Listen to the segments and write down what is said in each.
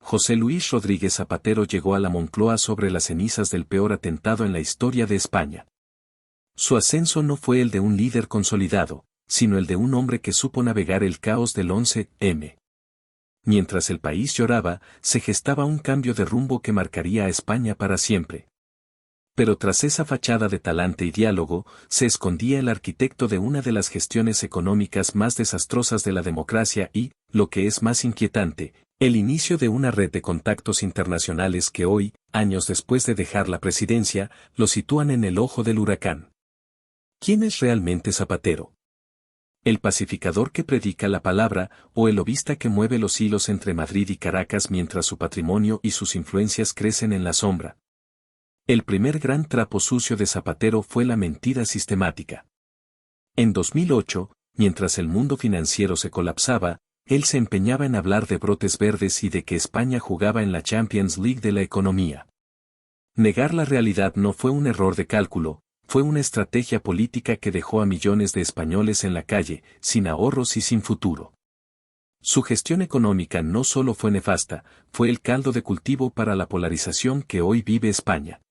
José Luis Rodríguez Zapatero llegó a la Moncloa sobre las cenizas del peor atentado en la historia de España. Su ascenso no fue el de un líder consolidado, sino el de un hombre que supo navegar el caos del 11M. Mientras el país lloraba, se gestaba un cambio de rumbo que marcaría a España para siempre. Pero tras esa fachada de talante y diálogo, se escondía el arquitecto de una de las gestiones económicas más desastrosas de la democracia y, lo que es más inquietante, el inicio de una red de contactos internacionales que hoy, años después de dejar la presidencia, lo sitúan en el ojo del huracán. ¿Quién es realmente Zapatero? ¿El pacificador que predica la palabra o el lobista que mueve los hilos entre Madrid y Caracas mientras su patrimonio y sus influencias crecen en la sombra? El primer gran trapo sucio de Zapatero fue la mentira sistemática. En 2008, mientras el mundo financiero se colapsaba, él se empeñaba en hablar de brotes verdes y de que España jugaba en la Champions League de la economía. Negar la realidad no fue un error de cálculo, fue una estrategia política que dejó a millones de españoles en la calle, sin ahorros y sin futuro. Su gestión económica no solo fue nefasta, fue el caldo de cultivo para la polarización que hoy vive España.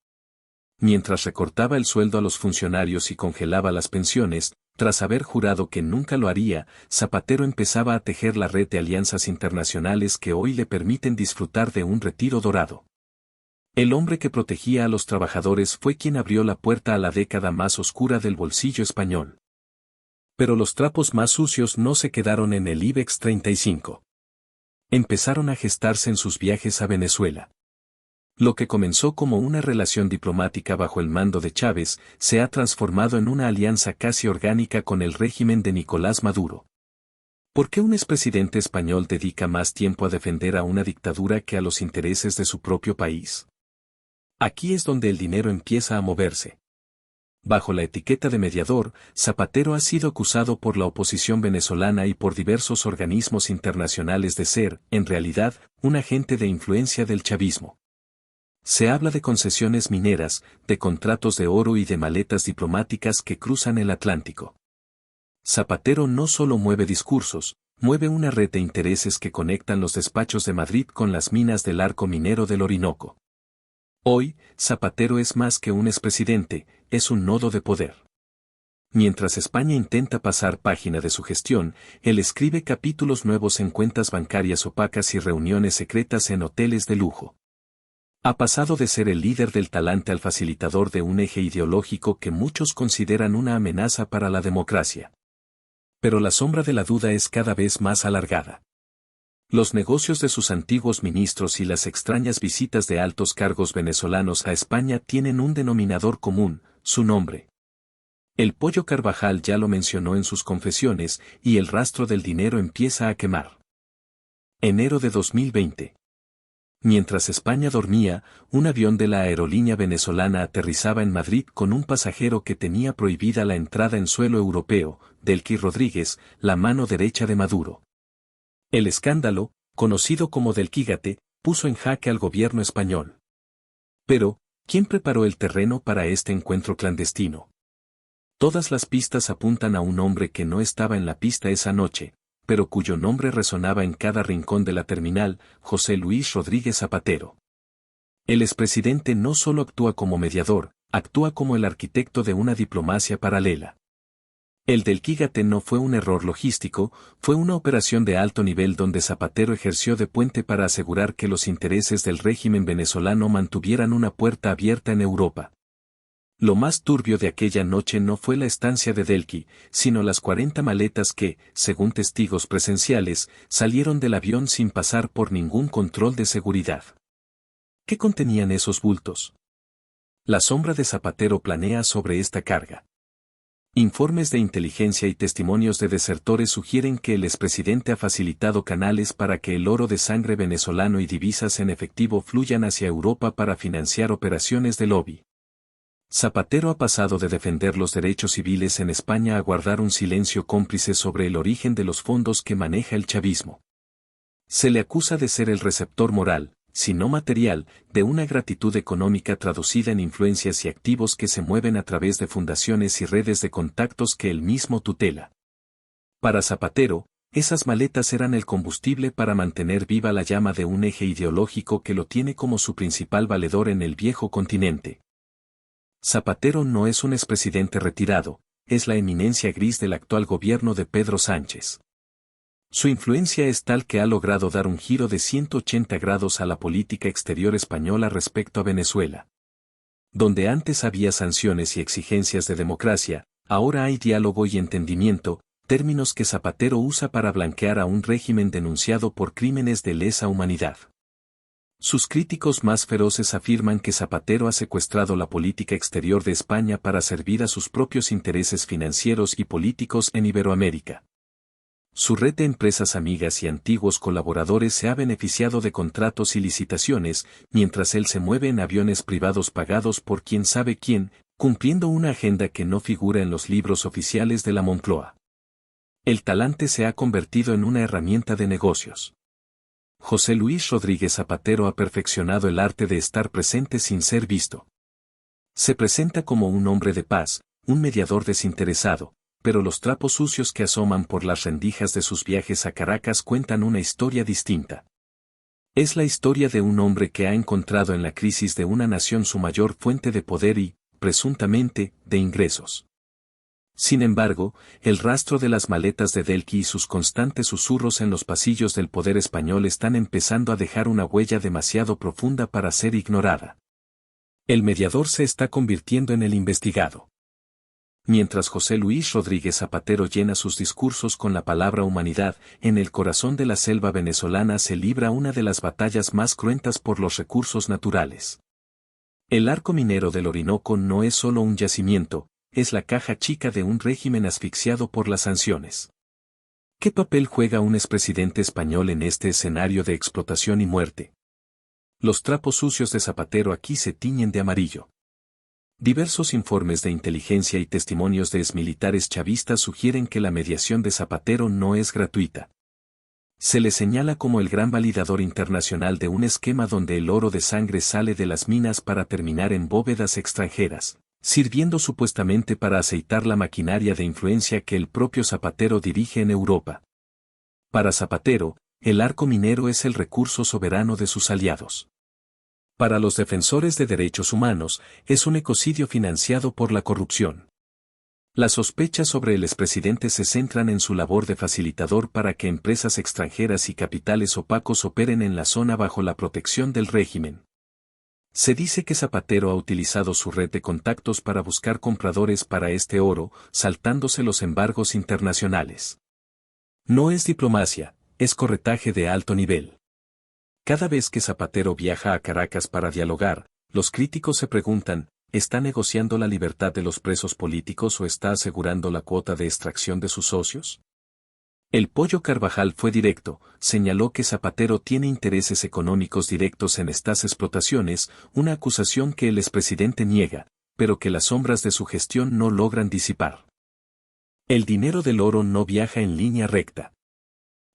Mientras recortaba el sueldo a los funcionarios y congelaba las pensiones, tras haber jurado que nunca lo haría, Zapatero empezaba a tejer la red de alianzas internacionales que hoy le permiten disfrutar de un retiro dorado. El hombre que protegía a los trabajadores fue quien abrió la puerta a la década más oscura del bolsillo español. Pero los trapos más sucios no se quedaron en el IBEX 35. Empezaron a gestarse en sus viajes a Venezuela. Lo que comenzó como una relación diplomática bajo el mando de Chávez, se ha transformado en una alianza casi orgánica con el régimen de Nicolás Maduro. ¿Por qué un expresidente español dedica más tiempo a defender a una dictadura que a los intereses de su propio país? Aquí es donde el dinero empieza a moverse. Bajo la etiqueta de mediador, Zapatero ha sido acusado por la oposición venezolana y por diversos organismos internacionales de ser, en realidad, un agente de influencia del chavismo. Se habla de concesiones mineras, de contratos de oro y de maletas diplomáticas que cruzan el Atlántico. Zapatero no solo mueve discursos, mueve una red de intereses que conectan los despachos de Madrid con las minas del arco minero del Orinoco. Hoy, Zapatero es más que un expresidente, es un nodo de poder. Mientras España intenta pasar página de su gestión, él escribe capítulos nuevos en cuentas bancarias opacas y reuniones secretas en hoteles de lujo. Ha pasado de ser el líder del talante al facilitador de un eje ideológico que muchos consideran una amenaza para la democracia. Pero la sombra de la duda es cada vez más alargada. Los negocios de sus antiguos ministros y las extrañas visitas de altos cargos venezolanos a España tienen un denominador común, su nombre. El Pollo Carvajal ya lo mencionó en sus confesiones y el rastro del dinero empieza a quemar. Enero de 2020. Mientras España dormía, un avión de la aerolínea venezolana aterrizaba en Madrid con un pasajero que tenía prohibida la entrada en suelo europeo, Delqui Rodríguez, la mano derecha de Maduro. El escándalo, conocido como Delquígate, puso en jaque al gobierno español. Pero, ¿quién preparó el terreno para este encuentro clandestino? Todas las pistas apuntan a un hombre que no estaba en la pista esa noche, pero cuyo nombre resonaba en cada rincón de la terminal, José Luis Rodríguez Zapatero. El expresidente no solo actúa como mediador, actúa como el arquitecto de una diplomacia paralela. El Delquígate no fue un error logístico, fue una operación de alto nivel donde Zapatero ejerció de puente para asegurar que los intereses del régimen venezolano mantuvieran una puerta abierta en Europa. Lo más turbio de aquella noche no fue la estancia de Delqui, sino las 40 maletas que, según testigos presenciales, salieron del avión sin pasar por ningún control de seguridad. ¿Qué contenían esos bultos? La sombra de Zapatero planea sobre esta carga. Informes de inteligencia y testimonios de desertores sugieren que el expresidente ha facilitado canales para que el oro de sangre venezolano y divisas en efectivo fluyan hacia Europa para financiar operaciones de lobby. Zapatero ha pasado de defender los derechos civiles en España a guardar un silencio cómplice sobre el origen de los fondos que maneja el chavismo. Se le acusa de ser el receptor moral, si no material, de una gratitud económica traducida en influencias y activos que se mueven a través de fundaciones y redes de contactos que él mismo tutela. Para Zapatero, Esas maletas eran el combustible para mantener viva la llama de un eje ideológico que lo tiene como su principal valedor en el viejo continente. Zapatero no es un expresidente retirado, es la eminencia gris del actual gobierno de Pedro Sánchez. Su influencia es tal que ha logrado dar un giro de 180 grados a la política exterior española respecto a Venezuela. Donde antes había sanciones y exigencias de democracia, ahora hay diálogo y entendimiento, términos que Zapatero usa para blanquear a un régimen denunciado por crímenes de lesa humanidad. Sus críticos más feroces afirman que Zapatero ha secuestrado la política exterior de España para servir a sus propios intereses financieros y políticos en Iberoamérica. Su red de empresas amigas y antiguos colaboradores se ha beneficiado de contratos y licitaciones, mientras él se mueve en aviones privados pagados por quién sabe quién, cumpliendo una agenda que no figura en los libros oficiales de la Moncloa. El talante se ha convertido en una herramienta de negocios. José Luis Rodríguez Zapatero ha perfeccionado el arte de estar presente sin ser visto. Se presenta como un hombre de paz, un mediador desinteresado, pero los trapos sucios que asoman por las rendijas de sus viajes a Caracas cuentan una historia distinta. Es la historia de un hombre que ha encontrado en la crisis de una nación su mayor fuente de poder y, presuntamente, de ingresos. Sin embargo, el rastro de las maletas de Delqui y sus constantes susurros en los pasillos del poder español están empezando a dejar una huella demasiado profunda para ser ignorada. El mediador se está convirtiendo en el investigado. Mientras José Luis Rodríguez Zapatero llena sus discursos con la palabra humanidad, en el corazón de la selva venezolana se libra una de las batallas más cruentas por los recursos naturales. El arco minero del Orinoco no es solo un yacimiento, es la caja chica de un régimen asfixiado por las sanciones. ¿Qué papel juega un expresidente español en este escenario de explotación y muerte? Los trapos sucios de Zapatero aquí se tiñen de amarillo. Diversos informes de inteligencia y testimonios de exmilitares chavistas sugieren que la mediación de Zapatero no es gratuita. Se le señala como el gran validador internacional de un esquema donde el oro de sangre sale de las minas para terminar en bóvedas extranjeras, sirviendo supuestamente para aceitar la maquinaria de influencia que el propio Zapatero dirige en Europa. Para Zapatero, el arco minero es el recurso soberano de sus aliados. Para los defensores de derechos humanos, es un ecocidio financiado por la corrupción. Las sospechas sobre el expresidente se centran en su labor de facilitador para que empresas extranjeras y capitales opacos operen en la zona bajo la protección del régimen. Se dice que Zapatero ha utilizado su red de contactos para buscar compradores para este oro, saltándose los embargos internacionales. No es diplomacia, es corretaje de alto nivel. Cada vez que Zapatero viaja a Caracas para dialogar, los críticos se preguntan, ¿está negociando la libertad de los presos políticos o está asegurando la cuota de extracción de sus socios? El Pollo Carvajal fue directo, señaló que Zapatero tiene intereses económicos directos en estas explotaciones, una acusación que el expresidente niega, pero que las sombras de su gestión no logran disipar. El dinero del oro no viaja en línea recta.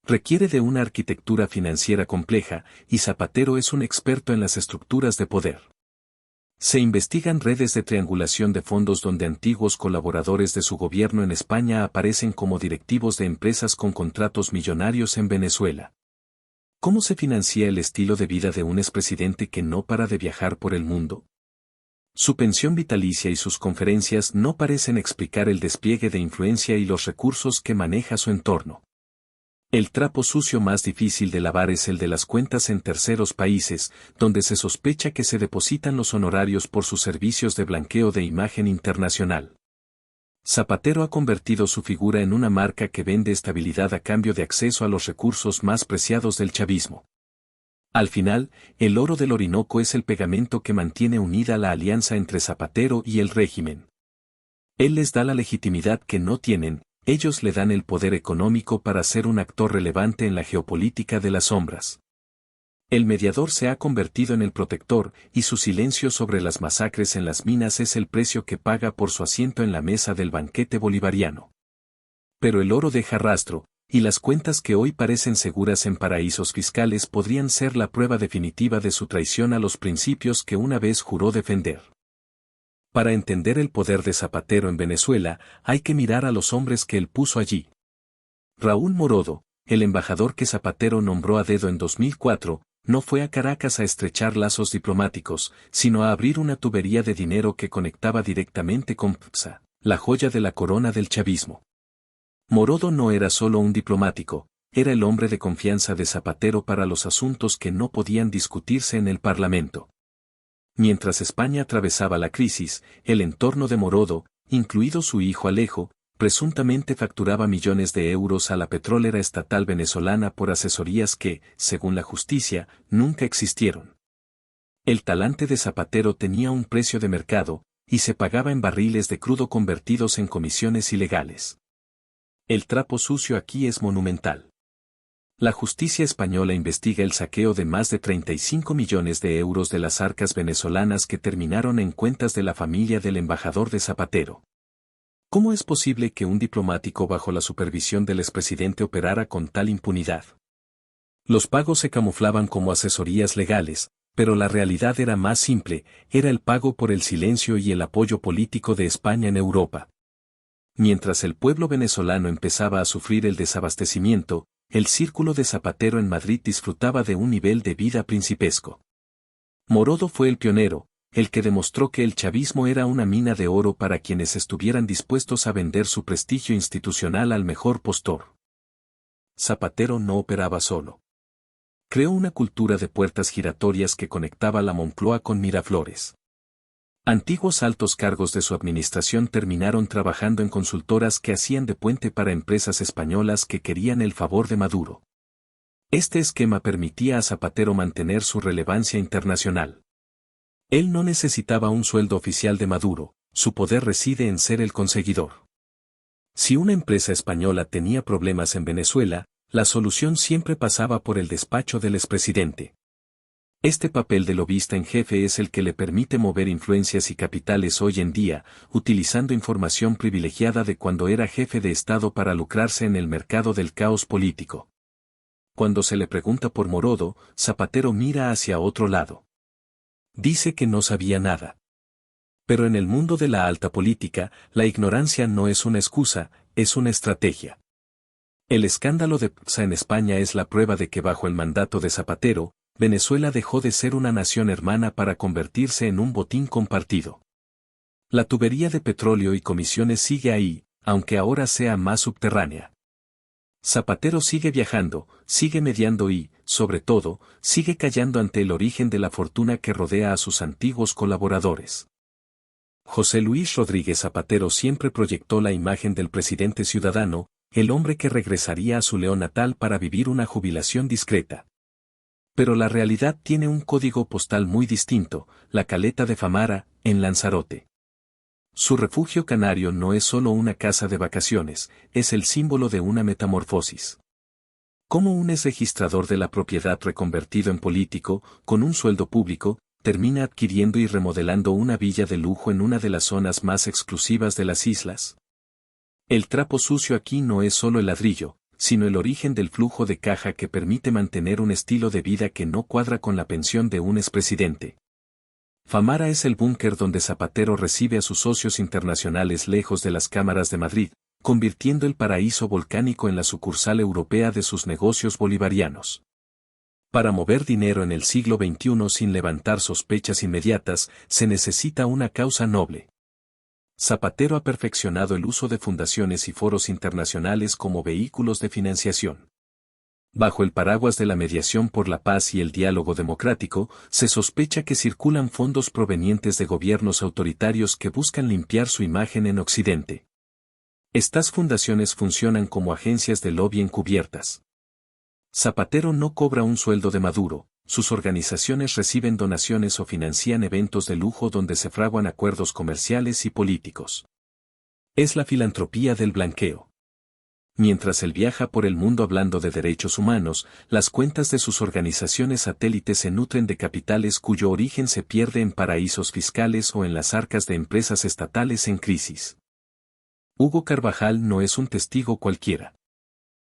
Requiere de una arquitectura financiera compleja, y Zapatero es un experto en las estructuras de poder. Se investigan redes de triangulación de fondos donde antiguos colaboradores de su gobierno en España aparecen como directivos de empresas con contratos millonarios en Venezuela. ¿Cómo se financia el estilo de vida de un expresidente que no para de viajar por el mundo? Su pensión vitalicia y sus conferencias no parecen explicar el despliegue de influencia y los recursos que maneja su entorno. El trapo sucio más difícil de lavar es el de las cuentas en terceros países, donde se sospecha que se depositan los honorarios por sus servicios de blanqueo de imagen internacional. Zapatero ha convertido su figura en una marca que vende estabilidad a cambio de acceso a los recursos más preciados del chavismo. Al final, el oro del Orinoco es el pegamento que mantiene unida la alianza entre Zapatero y el régimen. Él les da la legitimidad que no tienen. Ellos le dan el poder económico para ser un actor relevante en la geopolítica de las sombras. El mediador se ha convertido en el protector, y su silencio sobre las masacres en las minas es el precio que paga por su asiento en la mesa del banquete bolivariano. Pero el oro deja rastro, y las cuentas que hoy parecen seguras en paraísos fiscales podrían ser la prueba definitiva de su traición a los principios que una vez juró defender. Para entender el poder de Zapatero en Venezuela, hay que mirar a los hombres que él puso allí. Raúl Morodo, el embajador que Zapatero nombró a dedo en 2004, no fue a Caracas a estrechar lazos diplomáticos, sino a abrir una tubería de dinero que conectaba directamente con PDVSA, la joya de la corona del chavismo. Morodo no era solo un diplomático, era el hombre de confianza de Zapatero para los asuntos que no podían discutirse en el Parlamento. Mientras España atravesaba la crisis, el entorno de Morodo, incluido su hijo Alejo, presuntamente facturaba millones de euros a la petrolera estatal venezolana por asesorías que, según la justicia, nunca existieron. El talante de Zapatero tenía un precio de mercado, y se pagaba en barriles de crudo convertidos en comisiones ilegales. El trapo sucio aquí es monumental. La justicia española investiga el saqueo de más de 35 millones de euros de las arcas venezolanas que terminaron en cuentas de la familia del embajador de Zapatero. ¿Cómo es posible que un diplomático bajo la supervisión del expresidente operara con tal impunidad? Los pagos se camuflaban como asesorías legales, pero la realidad era más simple, era el pago por el silencio y el apoyo político de España en Europa. Mientras el pueblo venezolano empezaba a sufrir el desabastecimiento, el círculo de Zapatero en Madrid disfrutaba de un nivel de vida principesco. Morodo fue el pionero, el que demostró que el chavismo era una mina de oro para quienes estuvieran dispuestos a vender su prestigio institucional al mejor postor. Zapatero no operaba solo. Creó una cultura de puertas giratorias que conectaba la Moncloa con Miraflores. Antiguos altos cargos de su administración terminaron trabajando en consultoras que hacían de puente para empresas españolas que querían el favor de Maduro. Este esquema permitía a Zapatero mantener su relevancia internacional. Él no necesitaba un sueldo oficial de Maduro, su poder reside en ser el conseguidor. Si una empresa española tenía problemas en Venezuela, la solución siempre pasaba por el despacho del expresidente. Este papel de lobista en jefe es el que le permite mover influencias y capitales hoy en día, utilizando información privilegiada de cuando era jefe de Estado para lucrarse en el mercado del caos político. Cuando se le pregunta por Morodo, Zapatero mira hacia otro lado. Dice que no sabía nada. Pero en el mundo de la alta política, la ignorancia no es una excusa, es una estrategia. El escándalo de PDVSA en España es la prueba de que bajo el mandato de Zapatero, Venezuela dejó de ser una nación hermana para convertirse en un botín compartido. La tubería de petróleo y comisiones sigue ahí, aunque ahora sea más subterránea. Zapatero sigue viajando, sigue mediando y, sobre todo, sigue callando ante el origen de la fortuna que rodea a sus antiguos colaboradores. José Luis Rodríguez Zapatero siempre proyectó la imagen del presidente ciudadano, el hombre que regresaría a su León natal para vivir una jubilación discreta. Pero la realidad tiene un código postal muy distinto, la Caleta de Famara, en Lanzarote. Su refugio canario no es solo una casa de vacaciones, es el símbolo de una metamorfosis. Como un ex registrador de la propiedad reconvertido en político, con un sueldo público, termina adquiriendo y remodelando una villa de lujo en una de las zonas más exclusivas de las islas? El trapo sucio aquí no es solo el ladrillo, sino el origen del flujo de caja que permite mantener un estilo de vida que no cuadra con la pensión de un expresidente. Famara es el búnker donde Zapatero recibe a sus socios internacionales lejos de las cámaras de Madrid, convirtiendo el paraíso volcánico en la sucursal europea de sus negocios bolivarianos. Para mover dinero en el siglo XXI sin levantar sospechas inmediatas, se necesita una causa noble. Zapatero ha perfeccionado el uso de fundaciones y foros internacionales como vehículos de financiación. Bajo el paraguas de la mediación por la paz y el diálogo democrático, se sospecha que circulan fondos provenientes de gobiernos autoritarios que buscan limpiar su imagen en Occidente. Estas fundaciones funcionan como agencias de lobby encubiertas. Zapatero no cobra un sueldo de Maduro, sus organizaciones reciben donaciones o financian eventos de lujo donde se fraguan acuerdos comerciales y políticos. Es la filantropía del blanqueo. Mientras él viaja por el mundo hablando de derechos humanos, las cuentas de sus organizaciones satélites se nutren de capitales cuyo origen se pierde en paraísos fiscales o en las arcas de empresas estatales en crisis. Hugo Carvajal no es un testigo cualquiera.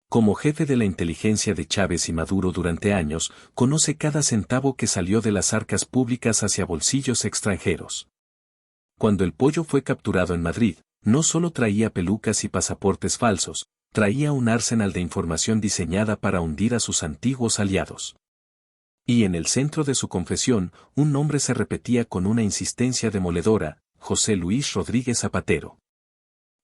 Como jefe de la inteligencia de Chávez y Maduro durante años, conoce cada centavo que salió de las arcas públicas hacia bolsillos extranjeros. Cuando el pollo fue capturado en Madrid, no solo traía pelucas y pasaportes falsos, traía un arsenal de información diseñada para hundir a sus antiguos aliados. Y en el centro de su confesión, un nombre se repetía con una insistencia demoledora: José Luis Rodríguez Zapatero.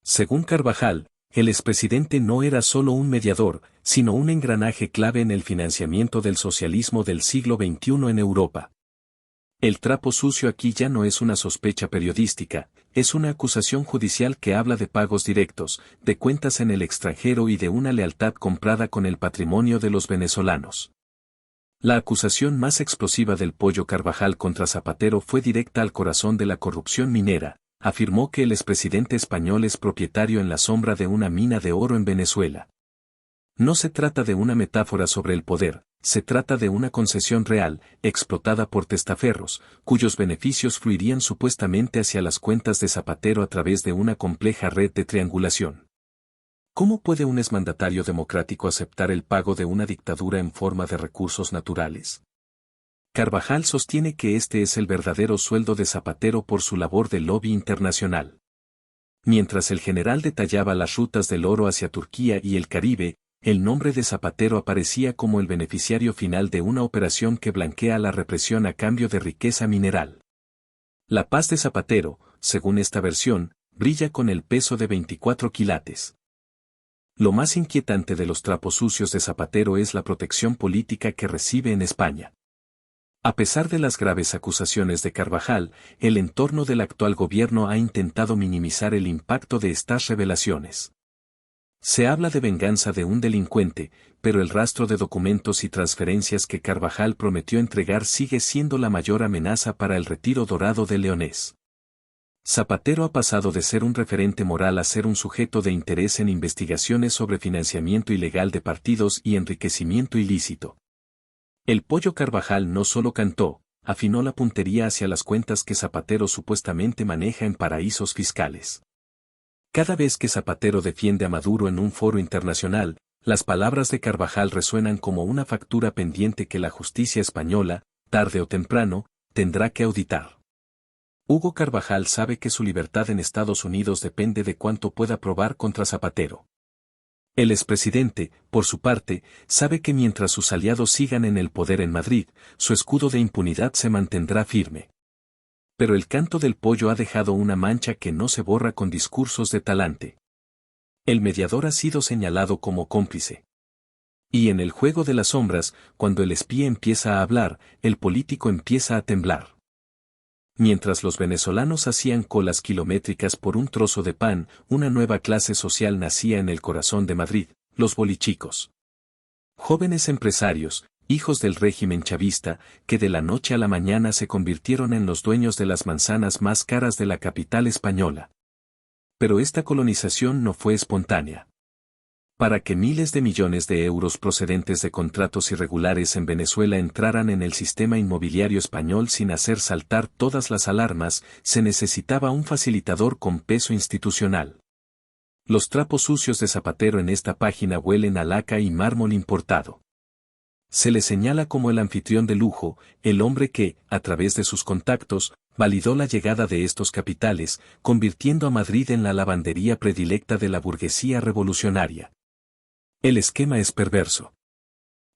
Según Carvajal, el expresidente no era solo un mediador, sino un engranaje clave en el financiamiento del socialismo del siglo XXI en Europa. El trapo sucio aquí ya no es una sospecha periodística, es una acusación judicial que habla de pagos directos, de cuentas en el extranjero y de una lealtad comprada con el patrimonio de los venezolanos. La acusación más explosiva del Pollo Carvajal contra Zapatero fue directa al corazón de la corrupción minera. Afirmó que el expresidente español es propietario en la sombra de una mina de oro en Venezuela. No se trata de una metáfora sobre el poder, se trata de una concesión real, explotada por testaferros, cuyos beneficios fluirían supuestamente hacia las cuentas de Zapatero a través de una compleja red de triangulación. ¿Cómo puede un exmandatario democrático aceptar el pago de una dictadura en forma de recursos naturales? Carvajal sostiene que este es el verdadero sueldo de Zapatero por su labor de lobby internacional. Mientras el general detallaba las rutas del oro hacia Turquía y el Caribe, el nombre de Zapatero aparecía como el beneficiario final de una operación que blanquea la represión a cambio de riqueza mineral. La paz de Zapatero, según esta versión, brilla con el peso de 24 quilates. Lo más inquietante de los trapos sucios de Zapatero es la protección política que recibe en España. A pesar de las graves acusaciones de Carvajal, el entorno del actual gobierno ha intentado minimizar el impacto de estas revelaciones. Se habla de venganza de un delincuente, pero el rastro de documentos y transferencias que Carvajal prometió entregar sigue siendo la mayor amenaza para el retiro dorado de Leonés. Zapatero ha pasado de ser un referente moral a ser un sujeto de interés en investigaciones sobre financiamiento ilegal de partidos y enriquecimiento ilícito. El Pollo Carvajal no solo cantó, afinó la puntería hacia las cuentas que Zapatero supuestamente maneja en paraísos fiscales. Cada vez que Zapatero defiende a Maduro en un foro internacional, las palabras de Carvajal resuenan como una factura pendiente que la justicia española, tarde o temprano, tendrá que auditar. Hugo Carvajal sabe que su libertad en Estados Unidos depende de cuánto pueda probar contra Zapatero. El expresidente, por su parte, sabe que mientras sus aliados sigan en el poder en Madrid, su escudo de impunidad se mantendrá firme. Pero el canto del pollo ha dejado una mancha que no se borra con discursos de talante. El mediador ha sido señalado como cómplice. Y en el juego de las sombras, cuando el espía empieza a hablar, el político empieza a temblar. Mientras los venezolanos hacían colas kilométricas por un trozo de pan, una nueva clase social nacía en el corazón de Madrid, los bolichicos. Jóvenes empresarios, hijos del régimen chavista, que de la noche a la mañana se convirtieron en los dueños de las manzanas más caras de la capital española. Pero esta colonización no fue espontánea. Para que miles de millones de euros procedentes de contratos irregulares en Venezuela entraran en el sistema inmobiliario español sin hacer saltar todas las alarmas, se necesitaba un facilitador con peso institucional. Los trapos sucios de Zapatero en esta página huelen a laca y mármol importado. Se le señala como el anfitrión de lujo, el hombre que, a través de sus contactos, validó la llegada de estos capitales, convirtiendo a Madrid en la lavandería predilecta de la burguesía revolucionaria. El esquema es perverso.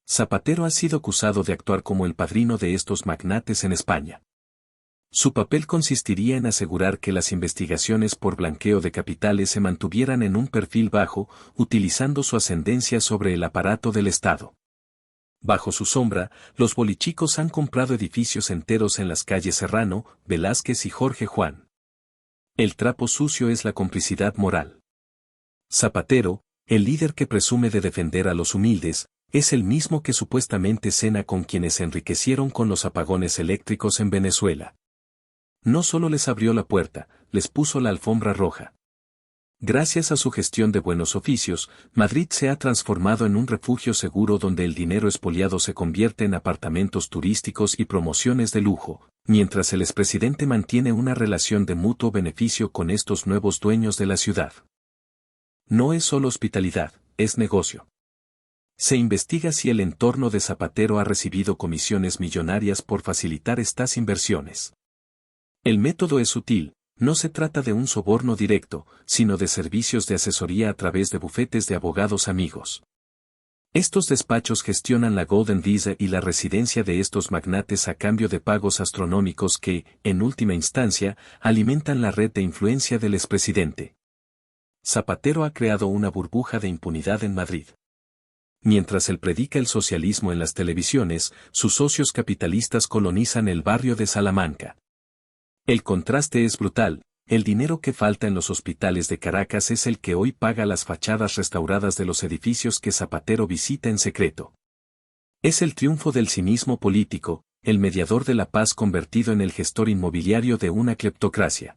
Zapatero ha sido acusado de actuar como el padrino de estos magnates en España. Su papel consistiría en asegurar que las investigaciones por blanqueo de capitales se mantuvieran en un perfil bajo, utilizando su ascendencia sobre el aparato del Estado. Bajo su sombra, los bolichicos han comprado edificios enteros en las calles Serrano, Velázquez y Jorge Juan. El trapo sucio es la complicidad moral. Zapatero, el líder que presume de defender a los humildes, es el mismo que supuestamente cena con quienes se enriquecieron con los apagones eléctricos en Venezuela. No solo les abrió la puerta, les puso la alfombra roja. Gracias a su gestión de buenos oficios, Madrid se ha transformado en un refugio seguro donde el dinero expoliado se convierte en apartamentos turísticos y promociones de lujo, mientras el expresidente mantiene una relación de mutuo beneficio con estos nuevos dueños de la ciudad. No es solo hospitalidad, es negocio. Se investiga si el entorno de Zapatero ha recibido comisiones millonarias por facilitar estas inversiones. El método es sutil, No se trata de un soborno directo, sino de servicios de asesoría a través de bufetes de abogados amigos. Estos despachos gestionan la Golden Visa y la residencia de estos magnates a cambio de pagos astronómicos que, en última instancia, alimentan la red de influencia del expresidente. Zapatero ha creado una burbuja de impunidad en Madrid. Mientras él predica el socialismo en las televisiones, sus socios capitalistas colonizan el barrio de Salamanca. El contraste es brutal. El dinero que falta en los hospitales de Caracas es el que hoy paga las fachadas restauradas de los edificios que Zapatero visita en secreto. Es el triunfo del cinismo político, el mediador de la paz convertido en el gestor inmobiliario de una cleptocracia.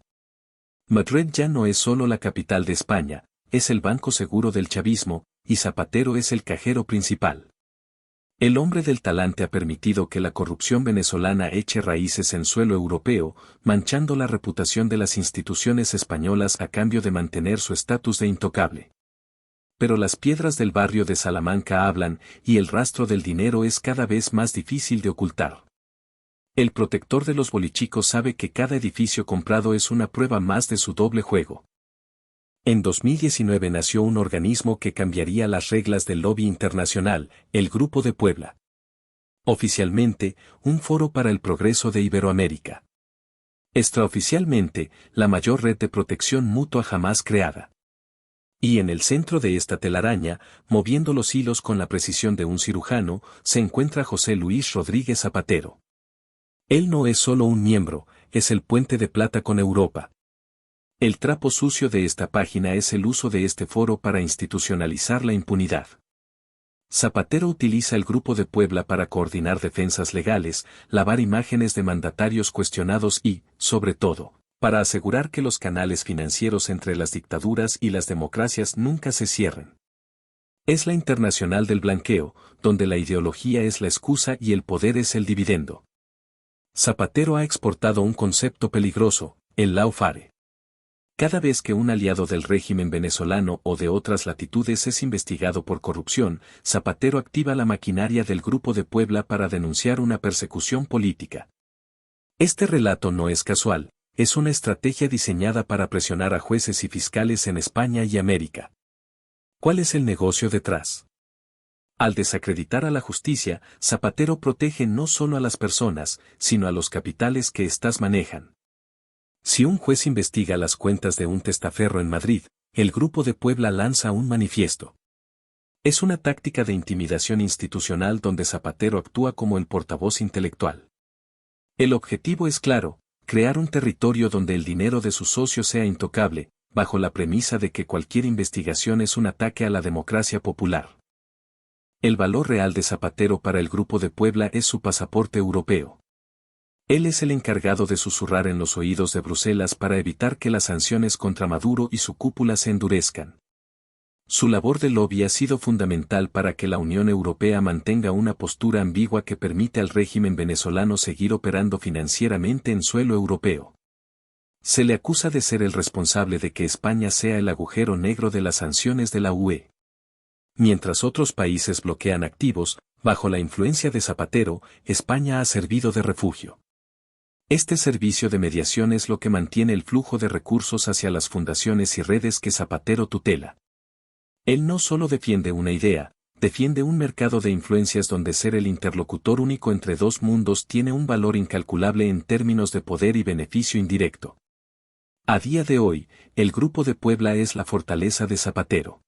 Madrid ya no es solo la capital de España, es el banco seguro del chavismo, y Zapatero es el cajero principal. El hombre del talante ha permitido que la corrupción venezolana eche raíces en suelo europeo, manchando la reputación de las instituciones españolas a cambio de mantener su estatus de intocable. Pero las piedras del barrio de Salamanca hablan, y el rastro del dinero es cada vez más difícil de ocultar. El protector de los bolichicos sabe que cada edificio comprado es una prueba más de su doble juego. En 2019 nació un organismo que cambiaría las reglas del lobby internacional, el Grupo de Puebla. Oficialmente, un foro para el progreso de Iberoamérica. Extraoficialmente, la mayor red de protección mutua jamás creada. Y en el centro de esta telaraña, moviendo los hilos con la precisión de un cirujano, se encuentra José Luis Rodríguez Zapatero. Él no es solo un miembro, es el puente de plata con Europa. El trapo sucio de esta página es el uso de este foro para institucionalizar la impunidad. Zapatero utiliza el Grupo de Puebla para coordinar defensas legales, lavar imágenes de mandatarios cuestionados y, sobre todo, para asegurar que los canales financieros entre las dictaduras y las democracias nunca se cierren. Es la internacional del blanqueo, donde la ideología es la excusa y el poder es el dividendo. Zapatero ha exportado un concepto peligroso, el lawfare. Cada vez que un aliado del régimen venezolano o de otras latitudes es investigado por corrupción, Zapatero activa la maquinaria del Grupo de Puebla para denunciar una persecución política. Este relato no es casual, es una estrategia diseñada para presionar a jueces y fiscales en España y América. ¿Cuál es el negocio detrás? Al desacreditar a la justicia, Zapatero protege no solo a las personas, sino a los capitales que éstas manejan. Si un juez investiga las cuentas de un testaferro en Madrid, el Grupo de Puebla lanza un manifiesto. Es una táctica de intimidación institucional donde Zapatero actúa como el portavoz intelectual. El objetivo es claro, crear un territorio donde el dinero de sus socios sea intocable, bajo la premisa de que cualquier investigación es un ataque a la democracia popular. El valor real de Zapatero para el Grupo de Puebla es su pasaporte europeo. Él es el encargado de susurrar en los oídos de Bruselas para evitar que las sanciones contra Maduro y su cúpula se endurezcan. Su labor de lobby ha sido fundamental para que la Unión Europea mantenga una postura ambigua que permite al régimen venezolano seguir operando financieramente en suelo europeo. Se le acusa de ser el responsable de que España sea el agujero negro de las sanciones de la UE. Mientras otros países bloquean activos, bajo la influencia de Zapatero, España ha servido de refugio. Este servicio de mediación es lo que mantiene el flujo de recursos hacia las fundaciones y redes que Zapatero tutela. Él no solo defiende una idea, defiende un mercado de influencias donde ser el interlocutor único entre dos mundos tiene un valor incalculable en términos de poder y beneficio indirecto. A día de hoy, el Grupo de Puebla es la fortaleza de Zapatero.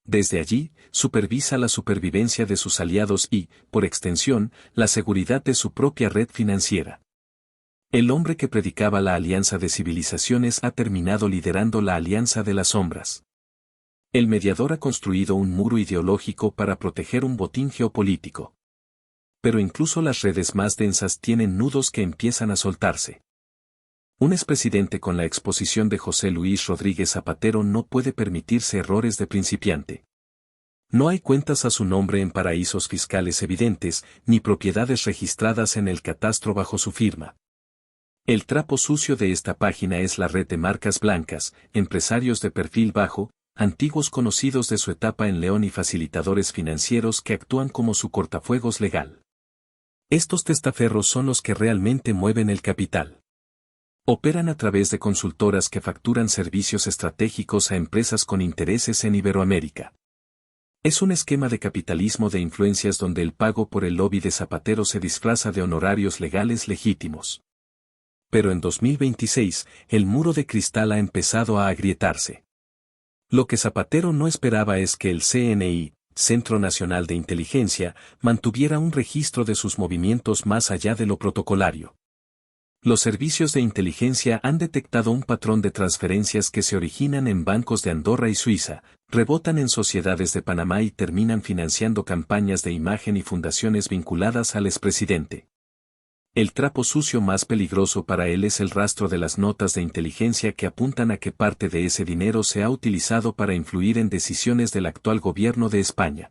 Desde allí, supervisa la supervivencia de sus aliados y, por extensión, la seguridad de su propia red financiera. El hombre que predicaba la alianza de civilizaciones ha terminado liderando la alianza de las sombras. El mediador ha construido un muro ideológico para proteger un botín geopolítico. Pero incluso las redes más densas tienen nudos que empiezan a soltarse. Un expresidente con la exposición de José Luis Rodríguez Zapatero no puede permitirse errores de principiante. No hay cuentas a su nombre en paraísos fiscales evidentes, ni propiedades registradas en el catastro bajo su firma. El trapo sucio de esta página es la red de marcas blancas, empresarios de perfil bajo, antiguos conocidos de su etapa en León y facilitadores financieros que actúan como su cortafuegos legal. Estos testaferros son los que realmente mueven el capital. Operan a través de consultoras que facturan servicios estratégicos a empresas con intereses en Iberoamérica. Es un esquema de capitalismo de influencias donde el pago por el lobby de Zapatero se disfraza de honorarios legales legítimos. Pero en 2026, el muro de cristal ha empezado a agrietarse. Lo que Zapatero no esperaba es que el CNI, Centro Nacional de Inteligencia, mantuviera un registro de sus movimientos más allá de lo protocolario. Los servicios de inteligencia han detectado un patrón de transferencias que se originan en bancos de Andorra y Suiza, rebotan en sociedades de Panamá y terminan financiando campañas de imagen y fundaciones vinculadas al expresidente. El trapo sucio más peligroso para él es el rastro de las notas de inteligencia que apuntan a que parte de ese dinero se ha utilizado para influir en decisiones del actual gobierno de España.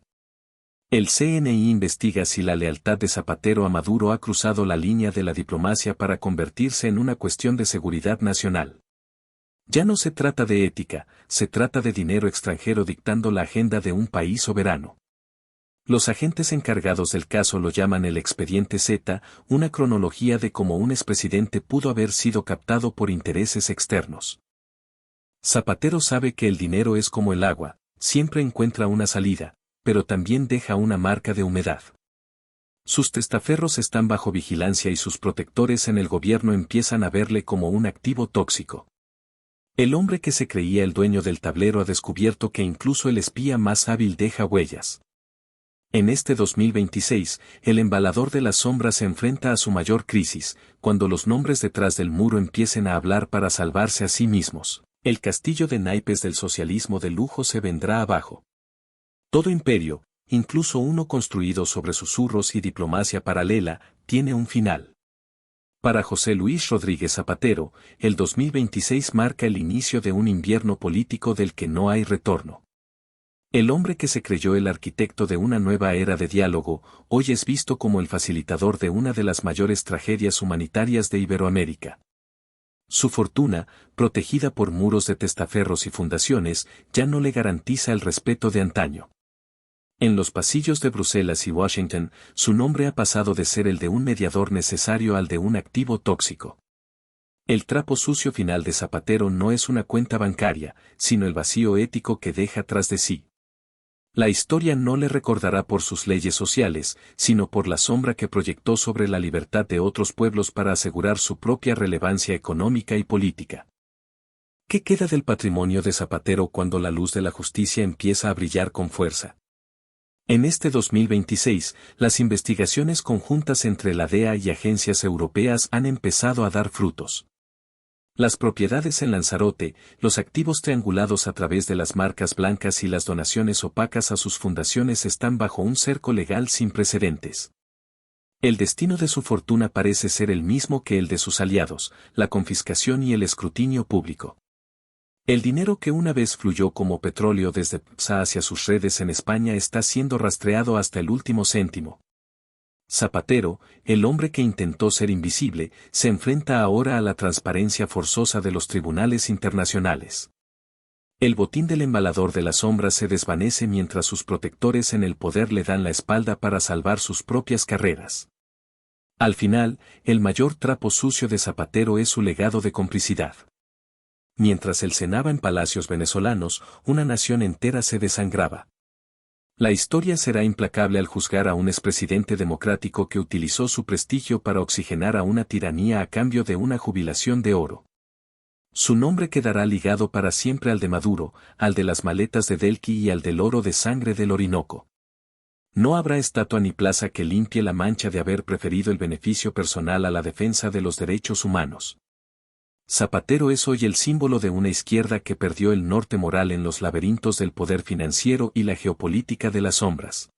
El CNI investiga si la lealtad de Zapatero a Maduro ha cruzado la línea de la diplomacia para convertirse en una cuestión de seguridad nacional. Ya no se trata de ética, se trata de dinero extranjero dictando la agenda de un país soberano. Los agentes encargados del caso lo llaman el expediente Z, una cronología de cómo un expresidente pudo haber sido captado por intereses externos. Zapatero sabe que el dinero es como el agua, siempre encuentra una salida, pero también deja una marca de humedad. Sus testaferros están bajo vigilancia y sus protectores en el gobierno empiezan a verle como un activo tóxico. El hombre que se creía el dueño del tablero ha descubierto que incluso el espía más hábil deja huellas. En este 2026, el embalador de las sombras se enfrenta a su mayor crisis, cuando los nombres detrás del muro empiecen a hablar para salvarse a sí mismos. El castillo de naipes del socialismo de lujo se vendrá abajo. Todo imperio, incluso uno construido sobre susurros y diplomacia paralela, tiene un final. Para José Luis Rodríguez Zapatero, el 2026 marca el inicio de un invierno político del que no hay retorno. El hombre que se creyó el arquitecto de una nueva era de diálogo, hoy es visto como el facilitador de una de las mayores tragedias humanitarias de Iberoamérica. Su fortuna, protegida por muros de testaferros y fundaciones, ya no le garantiza el respeto de antaño. En los pasillos de Bruselas y Washington, su nombre ha pasado de ser el de un mediador necesario al de un activo tóxico. El trapo sucio final de Zapatero no es una cuenta bancaria, sino el vacío ético que deja tras de sí. La historia no le recordará por sus leyes sociales, sino por la sombra que proyectó sobre la libertad de otros pueblos para asegurar su propia relevancia económica y política. ¿Qué queda del patrimonio de Zapatero cuando la luz de la justicia empieza a brillar con fuerza? En este 2026, las investigaciones conjuntas entre la DEA y agencias europeas han empezado a dar frutos. Las propiedades en Lanzarote, los activos triangulados a través de las marcas blancas y las donaciones opacas a sus fundaciones están bajo un cerco legal sin precedentes. El destino de su fortuna parece ser el mismo que el de sus aliados, la confiscación y el escrutinio público. El dinero que una vez fluyó como petróleo desde PSA hacia sus redes en España está siendo rastreado hasta el último céntimo. Zapatero, el hombre que intentó ser invisible, se enfrenta ahora a la transparencia forzosa de los tribunales internacionales. El botín del embalador de las sombras se desvanece mientras sus protectores en el poder le dan la espalda para salvar sus propias carreras. Al final, el mayor trapo sucio de Zapatero es su legado de complicidad. Mientras él cenaba en palacios venezolanos, una nación entera se desangraba. La historia será implacable al juzgar a un expresidente democrático que utilizó su prestigio para oxigenar a una tiranía a cambio de una jubilación de oro. Su nombre quedará ligado para siempre al de Maduro, al de las maletas de Delqui y al del oro de sangre del Orinoco. No habrá estatua ni plaza que limpie la mancha de haber preferido el beneficio personal a la defensa de los derechos humanos. Zapatero es hoy el símbolo de una izquierda que perdió el norte moral en los laberintos del poder financiero y la geopolítica de las sombras.